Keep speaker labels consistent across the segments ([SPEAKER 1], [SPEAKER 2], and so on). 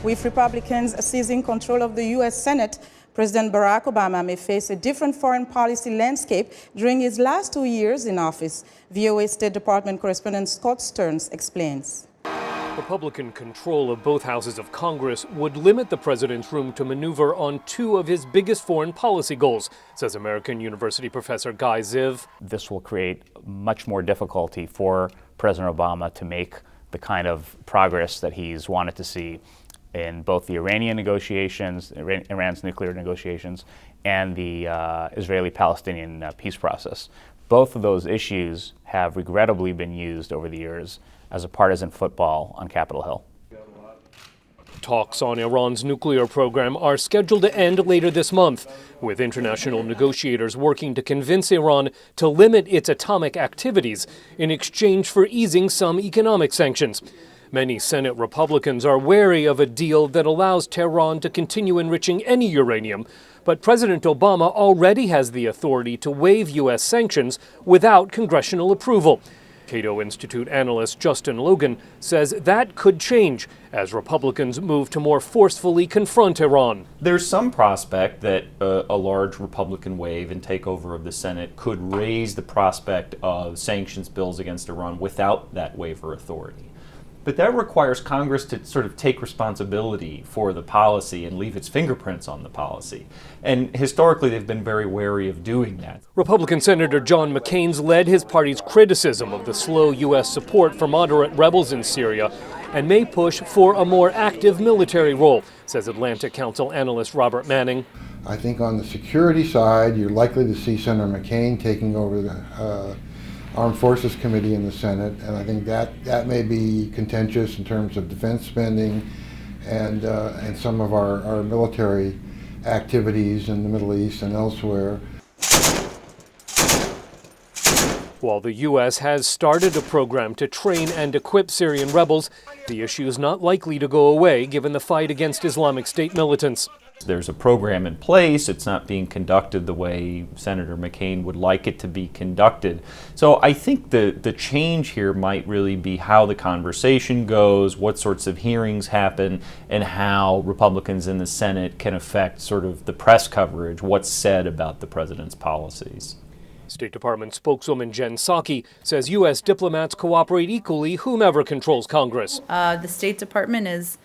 [SPEAKER 1] With Republicans seizing control of the U.S. Senate, President Barack Obama may face a different foreign policy landscape during his last 2 years in office. VOA State Department correspondent Scott Stearns explains.
[SPEAKER 2] Republican control of both houses of Congress would limit the president's room to maneuver on two of his biggest foreign policy goals, says American University professor Guy Ziv.
[SPEAKER 3] This will create much more difficulty for President Obama to make the kind of progress that he's wanted to see in both the Iranian negotiations, Iran's nuclear negotiations, and the Israeli-Palestinian peace process. Both of those issues have regrettably been used over the years as a partisan football on Capitol Hill.
[SPEAKER 2] Talks on Iran's nuclear program are scheduled to end later this month, with international negotiators working to convince Iran to limit its atomic activities in exchange for easing some economic sanctions. Many Senate Republicans are wary of a deal that allows Tehran to continue enriching any uranium, but President Obama already has the authority to waive U.S. sanctions without congressional approval. Cato Institute analyst Justin Logan says that could change as Republicans move to more forcefully confront Iran.
[SPEAKER 4] There's some prospect that a large Republican wave and takeover of the Senate could raise the prospect of sanctions bills against Iran without that waiver authority. But that requires Congress to sort of take responsibility for the policy and leave its fingerprints on the policy. And historically, they've been very wary of doing that.
[SPEAKER 2] Republican Senator John McCain's led his party's criticism of the slow U.S. support for moderate rebels in Syria and may push for a more active military role, says Atlantic Council analyst Robert Manning.
[SPEAKER 5] I think on the security side, you're likely to see Senator McCain taking over the Armed Forces Committee in the Senate, and I think that may be contentious in terms of defense spending and some of our military activities in the Middle East and elsewhere.
[SPEAKER 2] While the U.S. has started a program to train and equip Syrian rebels, the issue is not likely to go away given the fight against Islamic State militants.
[SPEAKER 4] There's a program in place. It's not being conducted the way Senator McCain would like it to be conducted. So I think the change here might really be how the conversation goes, what sorts of hearings happen, and how Republicans in the Senate can affect sort of the press coverage, what's said about the president's policies.
[SPEAKER 2] State Department spokeswoman Jen Psaki says U.S. diplomats cooperate equally whomever controls Congress.
[SPEAKER 6] The State Department is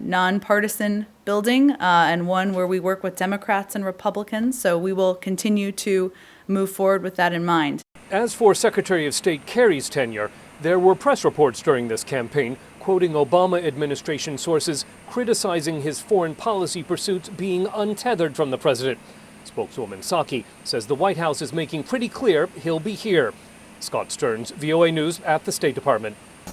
[SPEAKER 6] nonpartisan building and one where we work with Democrats and Republicans, so we will continue to move forward with that in mind.
[SPEAKER 2] As for Secretary of State Kerry's tenure, there were press reports during this campaign quoting Obama administration sources criticizing his foreign policy pursuits being untethered from the president. Spokeswoman Psaki says the White House is making pretty clear he'll be here. Scott Stearns, VOA News at the State Department.